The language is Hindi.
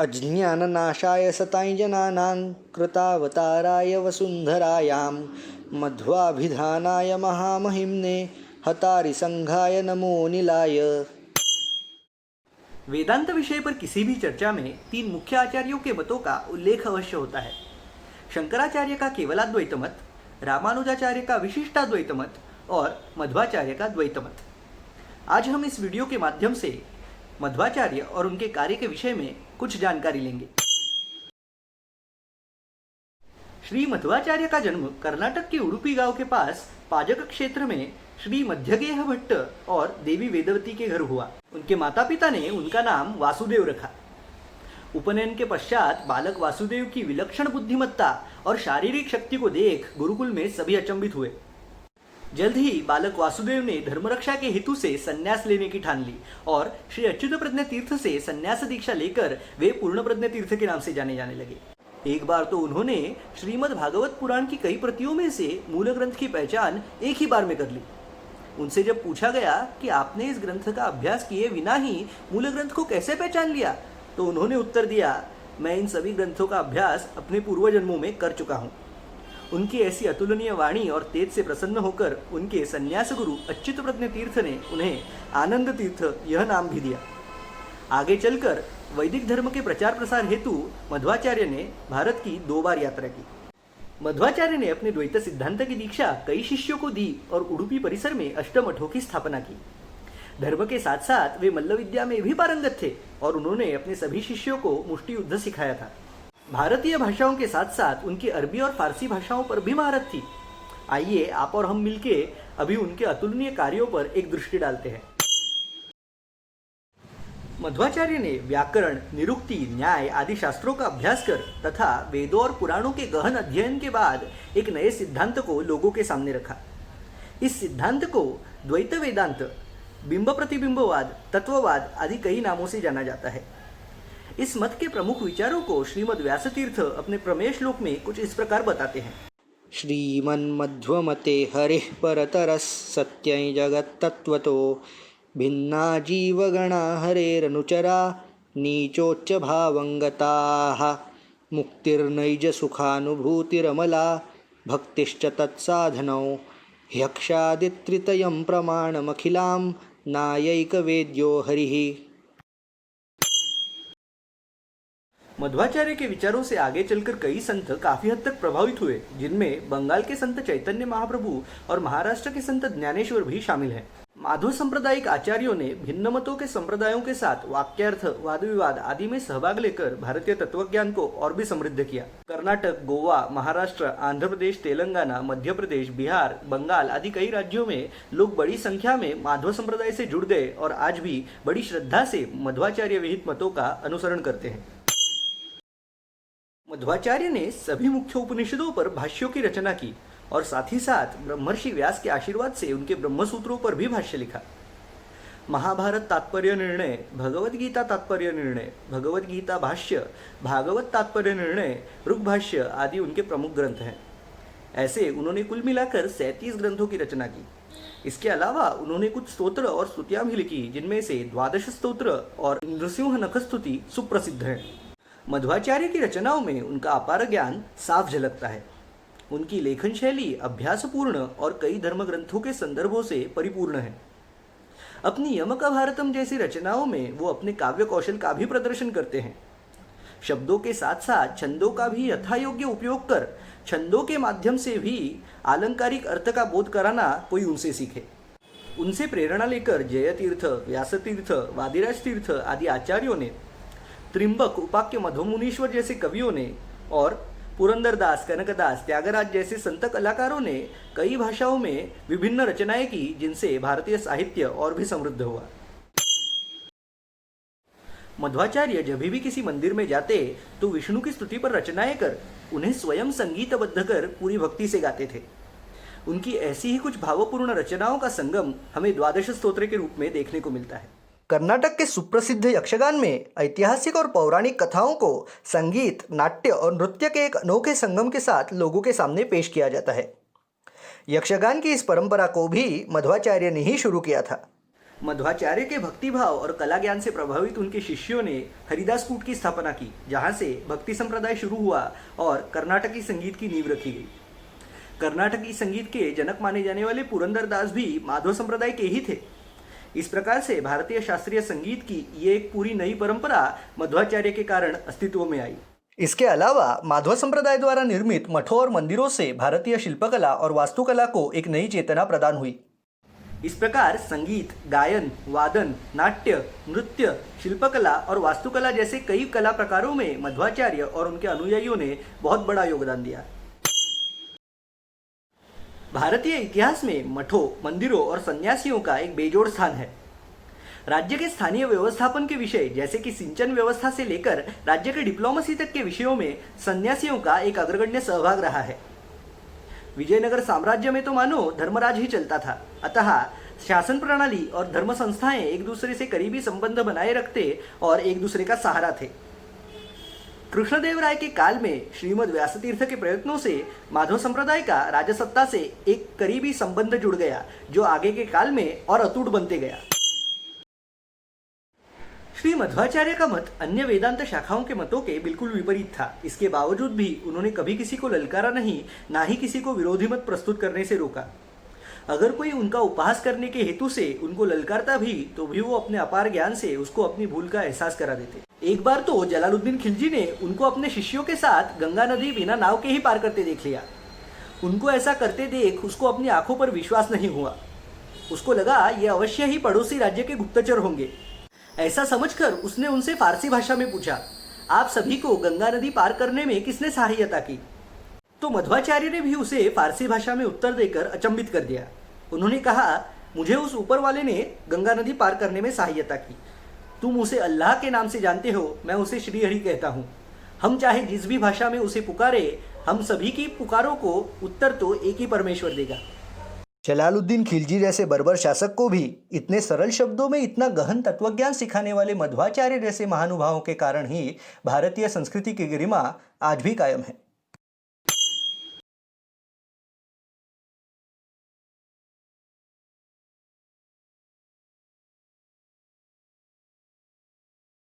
अज्ञाननाशाय सतां जनानां कृतावताराय वसुन्धरायां मध्वाभिधानाय महामहिम्ने हतारि संघाय नमो नीलाय। वेदांत विषय पर किसी भी चर्चा में तीन मुख्य आचार्यों के मतों का उल्लेख अवश्य होता है। शंकराचार्य का केवलाद्वैत मत, रामानुजाचार्य का विशिष्टाद्वैत मत और मध्वाचार्य का द्वैत मत। आज हम इस वीडियो के माध्यम से मध्वाचार्य और उनके कार्य के विषय में कुछ जानकारी लेंगे। श्री मध्वाचार्य का जन्म कर्नाटक के उडुपी गांव के पास पाजक क्षेत्र में श्री मध्यगेह भट्ट और देवी वेदवती के घर हुआ। उनके माता पिता ने उनका नाम वासुदेव रखा। उपनयन के पश्चात बालक वासुदेव की विलक्षण बुद्धिमत्ता और शारीरिक शक्ति को देख गुरुकुल में सभी अचंभित हुए। जल्द ही बालक वासुदेव ने धर्मरक्षा के हेतु से संन्यास लेने की ठान ली और श्री अच्युत प्रज्ञ तीर्थ से संन्यास दीक्षा लेकर वे पूर्ण प्रज्ञ तीर्थ के नाम से जाने जाने लगे। एक बार तो उन्होंने श्रीमद् भागवत पुराण की कई प्रतियों में से मूल ग्रंथ की पहचान एक ही बार में कर ली। उनसे जब पूछा गया कि आपने इस ग्रंथ का अभ्यास किए बिना ही मूल ग्रंथ को कैसे पहचान लिया, तो उन्होंने उत्तर दिया, मैं इन सभी ग्रंथों का अभ्यास अपने पूर्व जन्मों में कर चुका हूँ। उनकी ऐसी अतुलनीय वाणी और तेज से प्रसन्न होकर उनके संन्यास गुरु अच्युत प्रज्ञ तीर्थ ने उन्हें आनंद तीर्थ यह नाम भी दिया। आगे चलकर वैदिक धर्म के प्रचार प्रसार हेतु मध्वाचार्य ने भारत की 2 बार यात्रा की। मध्वाचार्य ने अपने द्वैत सिद्धांत की दीक्षा कई शिष्यों को दी और उडुपी परिसर में अष्टमठों की स्थापना की। धर्म के साथ साथ वे मल्ल विद्या में भी पारंगत थे और उन्होंने अपने सभी शिष्यों को मुष्टि युद्ध सिखाया था। भारतीय भाषाओं के साथ साथ उनकी अरबी और फारसी भाषाओं पर भी महारत थी। आइए आप और हम मिलके अभी उनके अतुलनीय कार्यों पर एक दृष्टि डालते हैं। मध्वाचार्य ने व्याकरण, निरुक्ति, न्याय आदि शास्त्रों का अभ्यास कर तथा वेदों और पुराणों के गहन अध्ययन के बाद एक नए सिद्धांत को लोगों के सामने रखा। इस सिद्धांत को द्वैत वेदांत, बिंब प्रतिबिंबवाद, तत्ववाद आदि कई नामों से जाना जाता है। इस मत के प्रमुख विचारों को श्रीमद् व्यास तीर्थ अपने प्रमेय श्लोक में कुछ इस प्रकार बताते हैं। श्रीमन्मध्वमते हरिः परतरः सत्यं जगत्तत्त्वतो भिन्ना जीवगणा हरेरनुचरा नीचोच्च भावंगताः मुक्तिर्नैज सुखानुभूतिरमला भक्तिश्च तत्साधनौ ह्यक्षादित्रितयं प्रमाणमखिलां नायैकवेद्यो हरिः। मध्वाचार्य के विचारों से आगे चलकर कई संत काफी हद तक प्रभावित हुए, जिनमें बंगाल के संत चैतन्य महाप्रभु और महाराष्ट्र के संत ज्ञानेश्वर भी शामिल हैं। माध्व सांप्रदायिक आचार्यों ने भिन्न मतों के संप्रदायों के साथ वाक्यार्थ, वाद विवाद आदि में सहभाग लेकर भारतीय तत्वज्ञान को और भी समृद्ध किया। कर्नाटक, गोवा, महाराष्ट्र, आंध्र प्रदेश, तेलंगाना, मध्य प्रदेश, बिहार, बंगाल आदि कई राज्यों में लोग बड़ी संख्या में माध्व संप्रदाय से जुड़ गए और आज भी बड़ी श्रद्धा से मध्वाचार्य विहित मतों का अनुसरण करते हैं। मध्वाचार्य ने सभी मुख्य उपनिषदों पर भाष्यों की रचना की और साथ ही साथ ब्रह्मर्षि व्यास के आशीर्वाद से उनके ब्रह्मसूत्रों पर भी भाष्य लिखा। महाभारत तात्पर्य निर्णय, भगवद गीता तात्पर्य निर्णय, भगवद गीता भाष्य, भागवत तात्पर्य निर्णय, ऋग भाष्य आदि उनके प्रमुख ग्रंथ हैं। ऐसे उन्होंने कुल मिलाकर 37 ग्रंथों की रचना की। इसके अलावा उन्होंने कुछ स्तोत्र और स्तुतियां भी लिखी, जिनमें से 12 स्तोत्र और नृसिंह नखस्तुति सुप्रसिद्ध है। मध्वाचार्य की रचनाओं में उनका अपार ज्ञान साफ झलकता है। उनकी लेखन शैली अभ्यासपूर्ण और कई धर्म ग्रंथों के संदर्भों से परिपूर्ण है। अपनी यमक भारतम जैसी रचनाओं में वो अपने काव्य कौशल का भी प्रदर्शन करते हैं। शब्दों के साथ साथ छंदों का भी यथायोग्य उपयोग कर छंदों के माध्यम से भी आलंकारिक अर्थ का बोध कराना कोई उनसे सीखे। उनसे प्रेरणा लेकर जय तीर्थ, व्यास तीर्थ, वादिराज तीर्थ आदि आचार्यों ने, त्रिंबक, उपाक्य, मध्वमुनीश्वर जैसे कवियों ने और पुरंदरदास, कनकदास, त्यागराज जैसे संत कलाकारों ने कई भाषाओं में विभिन्न रचनाएं की, जिनसे भारतीय साहित्य और भी समृद्ध हुआ। मध्वाचार्य जब भी किसी मंदिर में जाते तो विष्णु की स्तुति पर रचनाएं कर उन्हें स्वयं संगीतबद्ध कर पूरी भक्ति से गाते थे। उनकी ऐसी ही कुछ भावपूर्ण रचनाओं का संगम हमें 12 स्तोत्र के रूप में देखने को मिलता है। कर्नाटक के सुप्रसिद्ध यक्षगान में ऐतिहासिक और पौराणिक कथाओं को संगीत, नाट्य और नृत्य के एक अनोखे संगम के साथ लोगों के सामने पेश किया जाता है। यक्षगान की इस परंपरा को भी मध्वाचार्य ने ही शुरू किया था। मध्वाचार्य के भक्तिभाव और कला ज्ञान से प्रभावित उनके शिष्यों ने हरिदास कूट की स्थापना की, जहां से भक्ति संप्रदाय शुरू हुआ और कर्नाटकी संगीत की नींव रखी गई। कर्नाटकी संगीत के जनक माने जाने वाले पुरंदरदास भी माधव संप्रदाय के ही थे। इस प्रकार से भारतीय शास्त्रीय संगीत की ये एक पूरी नई परंपरा मध्वाचार्य के कारण अस्तित्व में आई। इसके अलावा माधव संप्रदाय द्वारा निर्मित मठों और मंदिरों से भारतीय शिल्पकला और वास्तुकला को एक नई चेतना प्रदान हुई। इस प्रकार संगीत, गायन, वादन, नाट्य, नृत्य, शिल्पकला और वास्तुकला जैसे कई कला प्रकारों में मध्वाचार्य और उनके अनुयायियों ने बहुत बड़ा योगदान दिया। भारतीय इतिहास में मठों, मंदिरों और सन्यासियों का एक बेजोड़ स्थान है। राज्य के स्थानीय व्यवस्थापन के विषय जैसे कि सिंचन व्यवस्था से लेकर राज्य के डिप्लोमेसी तक के विषयों में सन्यासियों का एक अग्रगण्य सहभाग रहा है। विजयनगर साम्राज्य में तो मानो धर्मराज ही चलता था, अतः शासन प्रणाली और धर्म संस्थाएं एक दूसरे से करीबी संबंध बनाए रखते और एक दूसरे का सहारा थे। कृष्णदेव राय के काल में श्रीमद व्यासतीर्थ के प्रयत्नों से माधव संप्रदाय का राजसत्ता से एक करीबी संबंध जुड़ गया, जो आगे के काल में और अटूट बनते गया। श्री मध्वाचार्य का मत अन्य वेदांत शाखाओं के मतों के बिल्कुल विपरीत था। इसके बावजूद भी उन्होंने कभी किसी को ललकारा नहीं, ना ही किसी को विरोधी मत प्रस्तुत करने से रोका। अगर कोई उनका उपहास करने के हेतु से उनको ललकारता भी, तो भी वो अपने अपार ज्ञान से उसको अपनी भूल का एहसास करा देते। एक बार तो जलालुद्दीन खिलजी ने उनको अपने शिष्यों के साथ गंगा नदी बिना नाव के ही पार करते देख लिया। उनको ऐसा करते देख उसको अपनी आंखों पर विश्वास नहीं हुआ। उसको लगा ये अवश्य ही पड़ोसी राज्य के गुप्तचर होंगे। ऐसा समझकर उसने उनसे फारसी भाषा में पूछा, आप सभी को गंगा नदी पार करने में किसने सहायता की? तो मध्वाचार्य ने भी उसे फारसी भाषा में उत्तर देकर अचंभित कर दिया। उन्होंने कहा, मुझे उस ऊपर वाले ने गंगा नदी पार करने में सहायता की। तुम उसे अल्लाह के नाम से जानते हो, मैं उसे श्रीहरि कहता हूँ। हम चाहे जिस भी भाषा में उसे पुकारे, हम सभी की पुकारों को उत्तर तो एक ही परमेश्वर देगा। जलालुद्दीन खिलजी जैसे बर्बर शासक को भी इतने सरल शब्दों में इतना गहन तत्वज्ञान सिखाने वाले मध्वाचार्य जैसे महानुभावों के कारण ही भारतीय संस्कृति की गरिमा आज भी कायम है।